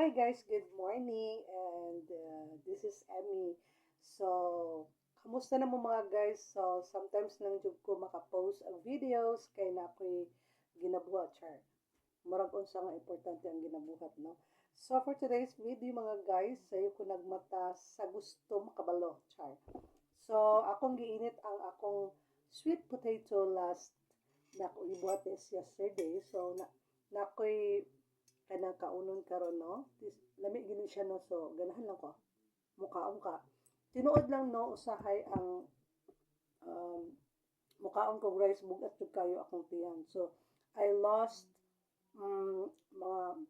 Hi guys, good morning and this is Emmy. So, kamusta na mo mga guys? So, sometimes nang jud ko makapost ang videos kay na ako'y ginabuhat char. Murag unsa nga importante ang ginabuhat, no? So, for today's video mga guys, sayo ko nagmata sa gusto makabalo char. So, akong giinit ang akong sweet potato last na ako ibuhat is yesterday. So, na ako'y kanang kaunon karon no lami gini siya no, so ganahan lang ko mukaon ka tinuod lang no usahay ang um, mukaon kog rice bugat jud kayo akong tiyan. So I lost mga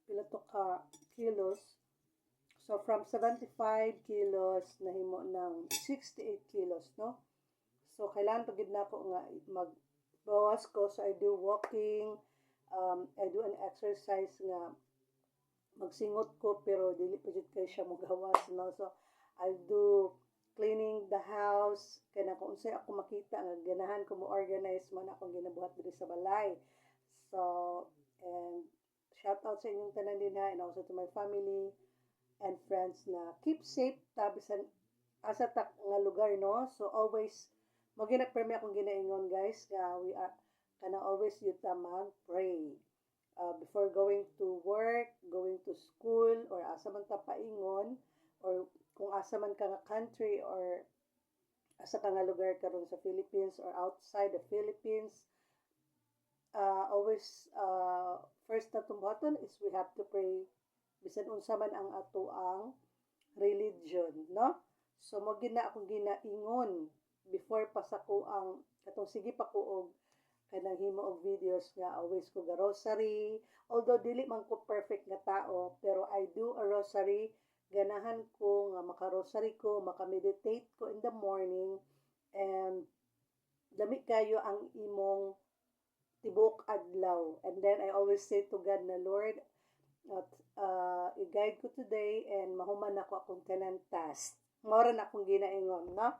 pila to ka kilos. So from 75 kilos nahimo ng 68 kilos no. So kailangan pagid nako nga magbawas ko, so I do walking, I do an exercise nga magsingot ko pero dili pa jud kay siya mogawas no. So I do cleaning the house kana kung unsay ako makita nga ganahan ko mo organize man akong ginabuhat diri sa balay. So and shout out sa inyong tanan din ha, and also to my family and friends na keep safe ta bisan asa ta nga lugar no. So always mo gina-permi akong ginaingon guys nga we are kana always yuta mag-pray before going to work, going to school, or asa man ta paingon, or kung asa man ka nga country or asa ka nga lugar karon sa Philippines or outside the Philippines, always first na tumbuhaton is we have to pray bisan unsa man ang ato ang religion no. So mo gina akong ginaingon before pa sa ko ang katong sige pa ko og kanang himo og videos nga always ko ga rosary, although dili man ko perfect nga tao pero I do a rosary. Ganahan ko nga maka-rosary ko, maka-meditate ko in the morning, and dami kayo ang imong tibuok adlaw. And then I always say to God na Lord, i-guide ko today and mahuman ako akong tanan task. Mao na akong ginaingon no.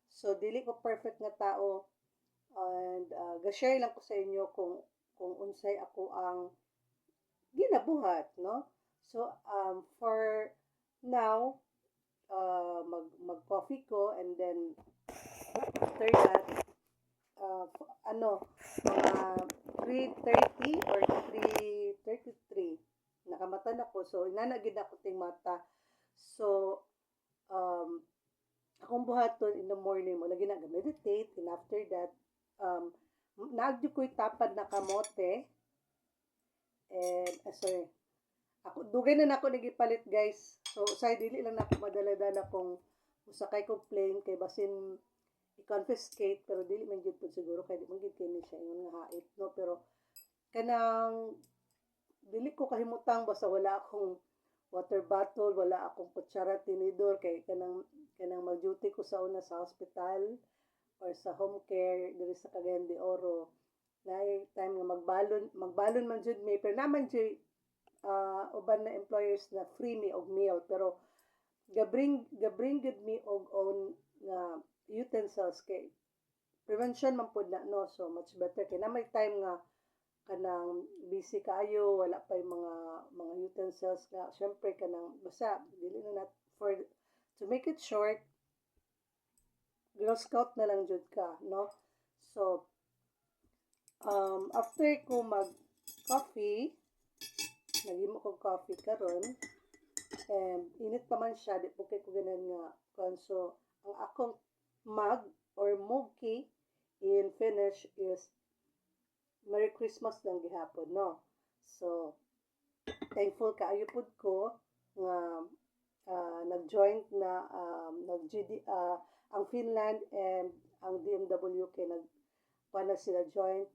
So dili ko perfect nga tao, and ga-share lang ko sa inyo kung unsay ako ang ginabuhat no. So for now mag coffee ko, and then after that mga 3:30 or 3:33 nakamata na ko, so inanagid ako ting mata. So akong buhaton in the morning mo lagi na meditate, and after that naagyo ko'y tapad na kamote, and sorry, ako dugay na nako nagipalit guys. So usay dili lang nako madala-dala kung usakay ko plane kay basin i-confiscate, pero dili man gyud pud siguro kay di man gyud kini siya ingon nga hait no. Pero kanang dili ko kahimutang basta wala akong water bottle, wala akong kutsara, tinidor, kay kanang mag-duty ko sa una sa hospital or sa home care diri sa Cagayan de Oro. Naay time nga magbalon man jud may, pero naman jud uban na employers na free me og meal, pero gabring gud me og own nga utensils kay prevention man pud na no. So much better kay na may time nga kanang busy kaayo, wala pa yung mga utensils nga syempre kanang basta dili na for to make it short, Girl Scout na lang jud ka no. So after ko mag coffee, naghimo ko coffee karon, and init pa man siya, di po kay ko ganan nga kon. So ang akong mug or mugki in Finnish is Merry Christmas lang gihapon no. So thankful kaayo pud ko nga nag-joint na ang Finland and ang DMW kay nagpana sila joint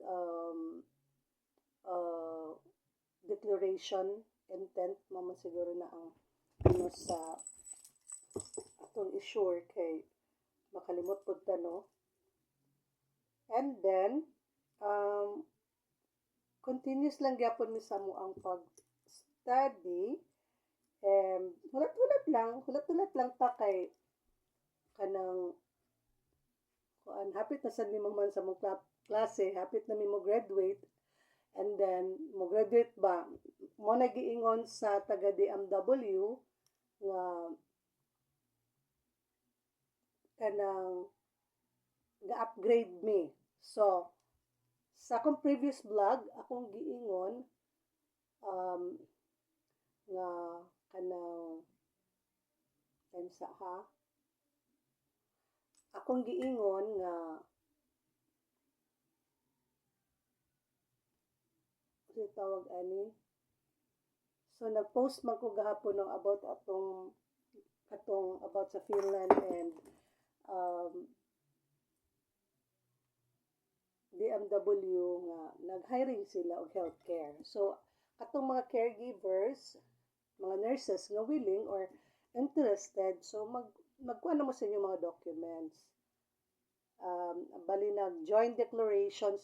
declaration intent mama siguro na ang sa atong i-sure kay makalimot pud ta no. And then continuous lang gyapon mi sa mo ang pag-study, and hulat-hulat lang ta kay kanang kuan hapit na sad mi man sa mong klase, hapit na mi mo graduate, and then mo graduate ba mo nagiingon sa taga DMW nga kanang ga-upgrade me. So, sa akong previous vlog, akong giingon nga kanang sa ha. Akong giingon nga tawag ani. So nag-post man ko gahapon ng about atong about sa Finland and DMW nga nag-hiring sila og healthcare. So katong mga caregivers, mga nurses nga willing or interested, so magkuha na mo sa inyo mga documents. Bali nag-joint declaration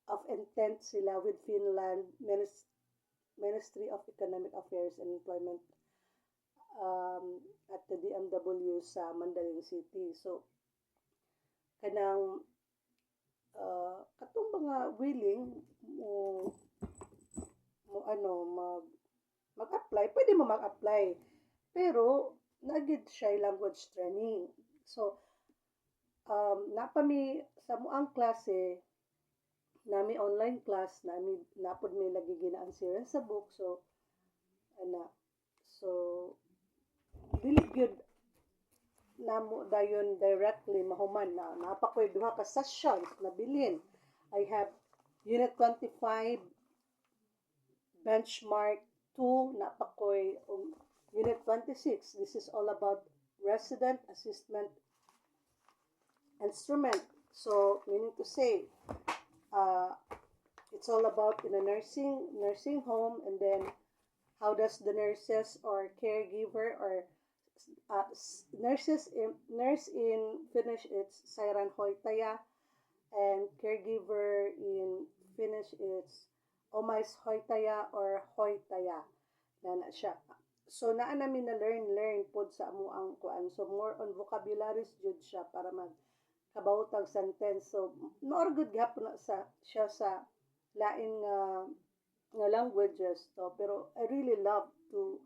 of intent sila with Finland Ministry of Economic Affairs and Employment at the DMW sa Mandaluyong City. So kanang katong mga willing mag-apply, pwede mo mag-apply. Pero nagid siya language training. So napami sa muang klase nami online class napod mi lagi gina-answer sa book. So dili gyud namo dayon directly mahuman na napakoy duha ka sessions na bilhin. I have unit 25 benchmark 2 napakoy unit 26. This is all about resident assessment instrument. So meaning to say it's all about in a nursing home, and then how does the nurses or caregiver or nurse in Finnish it's sairaanhoitaja, and caregiver in Finnish it's omaishoitaja or hoitaja na siya. So naa namin na learn pod sa amo ang kuan. So more on vocabularies jud siya para kabawtag sentence. So more good gihapon na siya sa lain nga languages to, pero I really love to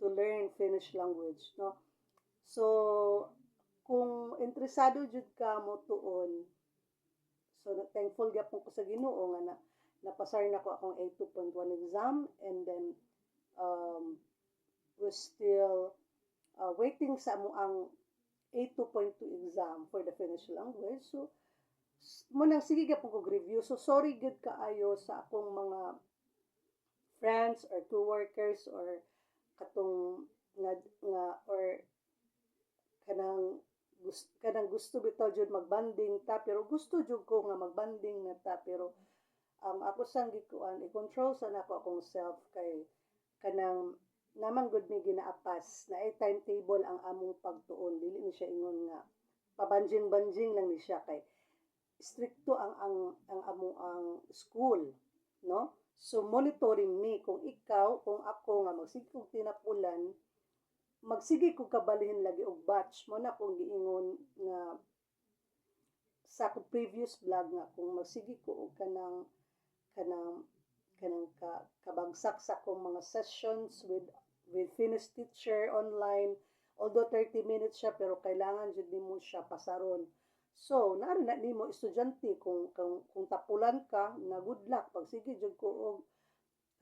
learn Finnish language, no. So kung interesado jud ka mo tuon, so thankful gyapon ko sa Ginoo nga napasar na ko akong A2.1 exam, and then we're still waiting sa amo ang A2.2 exam for the Finnish language. So munang sige gyapon ko review. So sorry gud kaayo sa akong mga friends or co-workers or katong nga or kanang gusto bitaw jud magbanding ta, pero gusto jud ko nga magbanding na ta, pero ako sang gikuan i-control sa nako akong self kay kanang naman gud mi ginaapas na ay timetable ang among pagtuon. Dili ni siya ingon nga pabanjing-banjing lang ni siya kay stricto ang amo ang school, no. So monitoring me kung ako nga magsige kog tinapulan, magsige kog kabalhin lagi og batch mo na kung giingon nga sa previous vlog nga kung magsige ko og kanang kabagsak sa akong mga sessions with Finnish teacher online, although 30 minutes siya pero kailangan jud nimo siya pasaron. So naari na nimo estudyante kung tapulan ka na good luck, pag sige jud ko og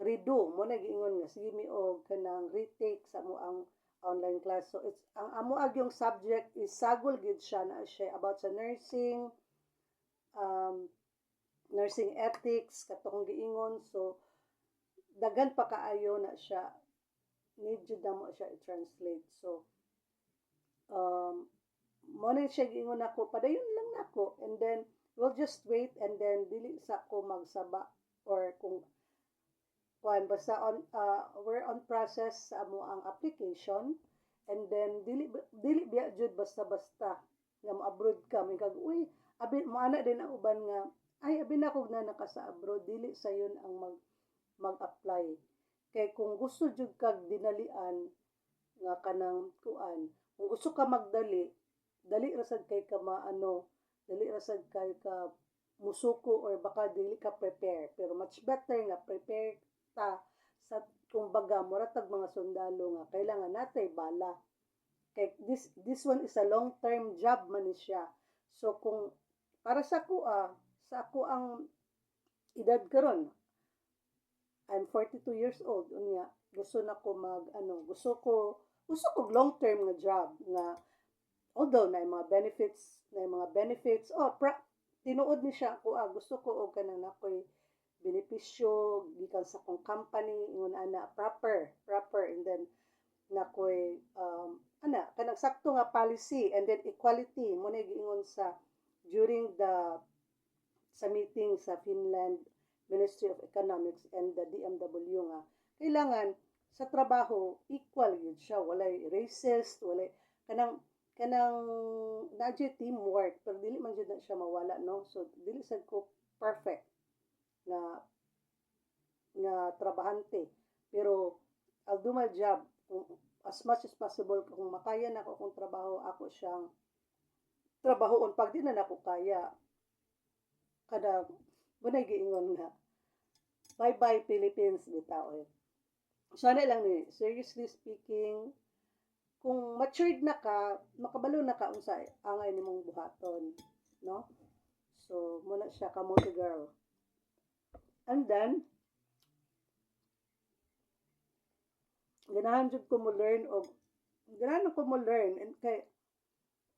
redo mo na giingon nga sige mi og kanang retake sa mo ang online class. So it's ang amo agyong subject is sagol gid siya na siya about sa nursing, nursing ethics katong giingon. So daghan pa kaayo na siya, need jud na mo siya i-translate. So mo na siya giingon ako, padayon lang nako, and then we'll just wait, and then dili sa ko magsaba or kung basta we're on process sa amo ang application, and then dili biya jud basta nga mo-abroad ka may kag uy abi mo ana din ang uban nga ay abi na kog na naka sa abroad, dili sayon ang mag-apply. Kay kung gusto jud kag dinalian nga kanang kuan, kung gusto ka magdali, dali ra sad kay ka dali ra sad kay ka musuko or baka dili ka prepare, pero much better nga prepare ta sa kumbaga mura tag mga sundalo nga kailangan natay bala. Kay this one is a long term job man ni siya. So kung para sa ako ang edad karon, I'm 42 years old unya gusto na ko gusto ko long term nga job nga although na mga benefits tinuod ni siya ako gusto ko og kanang nakoy benepisyo gikan sa kong company ingon ana proper and then nakoy kanang sakto nga policy and then equality mo na giingon sa during sa meeting sa Finland Ministry of Economics and the DMW nga kailangan sa trabaho equal yun siya, walay racist, walay kanang nadyo teamwork pero dili man jud na siya mawala, no? So dili sad ko perfect nga trabahante pero I'll do my job as much as possible. Kung makaya na ako kung trabaho, ako siyang trabahoon. Pag di na ako kaya, kada bunay giingon nga bye bye Philippines bitaw sana lang ni seriously speaking, kung matured na ka, makabalo na ka unsay angay nimong buhaton, no? So muna siya kamote girl. And then ganahan jud ko mo learn and kay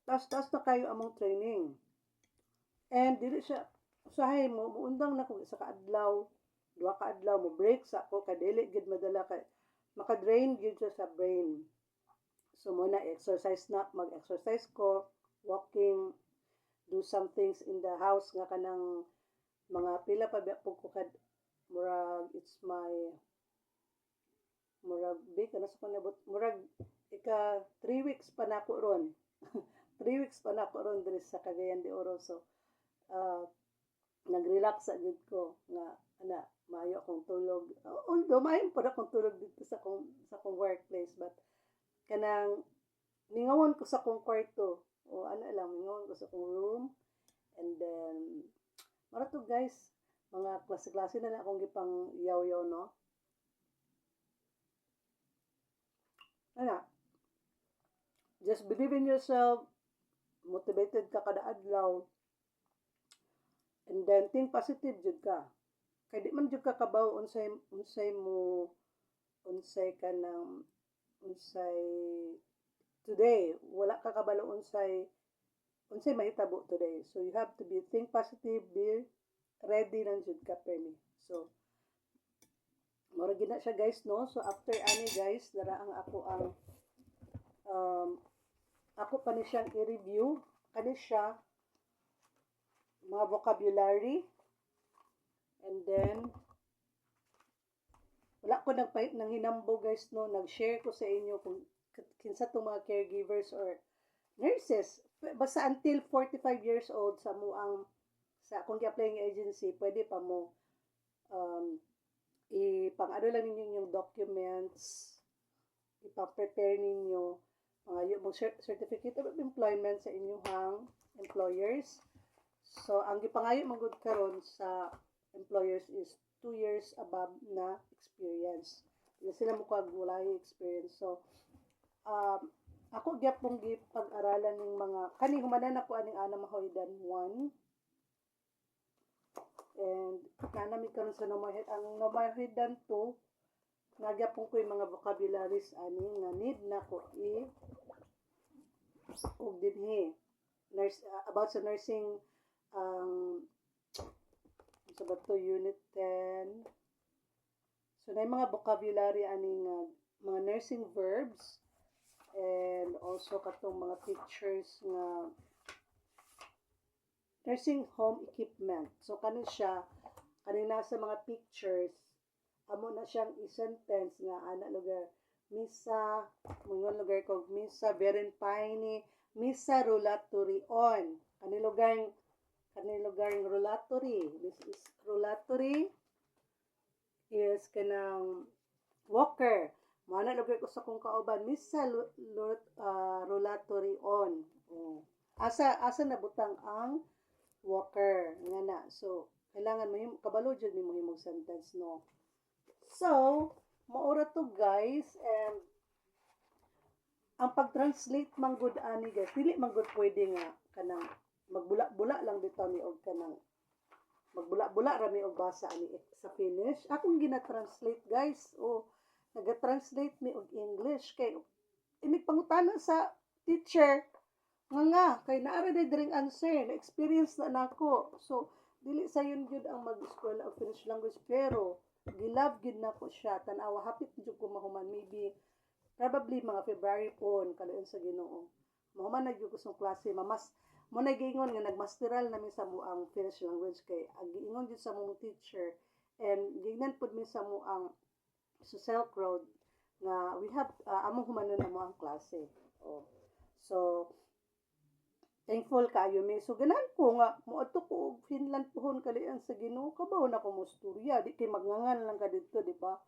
tas na kayo among training. And dili siya usahay mo muundang na ko sa kaadlaw, duha ka adlaw mo break sa ako kay dili gid madala kay maka-drain gid siya sa brain. So muna mag-exercise ko, walking, do some things in the house nga kanang mga pila pa po ko kad murag it's my murag big ano sa panabot murag ika 3 weeks pa nako ron 3 weeks pa nako ron diri sa Cagayan de Oro. So nag-relax sa gid ko nga maayo akong tulog, although maayo pa akong tulog dito sa kong workplace, but kanang mingawon ko sa kong kwarto o mingawon ko sa kong room. And then mara to guys, mga klase-klase na akong gipang yaw-yaw, no? Just believe in yourself, motivated ka kada adlaw, and then think positive jud ka. Kay di man jud ka kabaw unsay today, wala ka kabalo unsay mahitabo today. So you have to think positive, be ready lang jud ka permi. So mura gina siya guys, no? So after ani guys, dara ang ako pa ni siyang i-review kani siya mga vocabulary. And then wala ko nagpahit ng hinambo guys, no? Nag-share ko sa inyo kung kinsa tong mga caregivers or nurses basta until 45 years old sa kung i-apply ng agency, pwede pa mo ipang-ano lang ninyo yung documents, ipang-prepare ninyo yung certificate of employment sa inyong employers. So ang gipangayo magud karon sa employers is 2 years above na experience. Hindi sila wala experience. So ako gyapong gipag-aralan ng mga kani humanan ako aning ana mahoydan 1. And nanami karon sa ang mahoydan 2, nagyapon ko yung mga vocabularies ani nga need na ko og dinhi about sa nursing sa bato unit 10. So na mga vocabulary ani nga mga nursing verbs and also katong mga pictures nga nursing home equipment. So kanina sa mga pictures amo na siyang i-sentence nga ana lugar misa mungon lugar ko misa berin paini misa rolatory on kani lugar rolatory. This is rolatory is kanang walker. Mana lugar ko sa kong kauban misa rolatory on. Asa nabutang ang walker nga na. So kailangan mo kabalo jud mo himong sentence no. So maura to guys, and ang pag-translate man gud ani guys dili man gud pwede nga kanang magbula-bula lang bitaw ni og kanang magbula-bula ra mi og basa ani sa Finnish. Akong gina-translate guys. O naga-translate mi og English kay inig pangutana sa teacher nga kay naara day diring answer na experience na nako. So dili sayon gyud ang mag-eskwela og Finnish language, pero gilove gyud nako siya. Tan-awa hapit gyud ko mahuman, maybe probably mga February pon kaluyon sa Ginoo. Mahuman na gyud ko sa klase, mamas mo na giingon nga nagmasteral nami sa mo ang Finnish language kay ang giingon gyud sa mong teacher, and gingnan pud mi sa mo ang sa Silk Road nga we have among humanon amo ang klase. Oh. So thankful kaayo mi. So ganan ko nga moadto ko og Finland pohon kalian sa Ginoo, kabaw na ko mo storya di kay magngangan lang ka didto, di ba?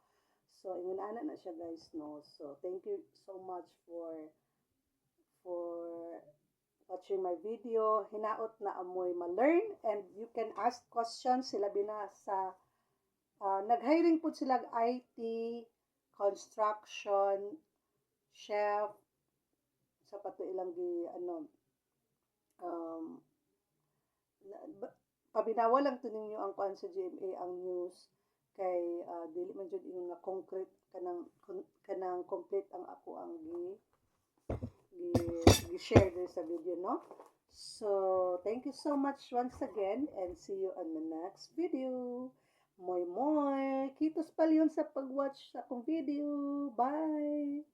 So ingon ana na siya guys no. So thank you so much for watching my video. Hinaot na amoy ma-learn, and you can ask questions sila bina sa nag-hiring po sila IT, construction, chef, sa pato ilang gi ano pabinawa lang to ninyo ang kuan sa GMA ang news kay dili man jud ingon nga concrete kanang complete ang ako ang gi-share din sa video no. So thank you so much once again, and see you on the next video. Moy moy, kitos palyon sa pag-watch sa akong video. Bye.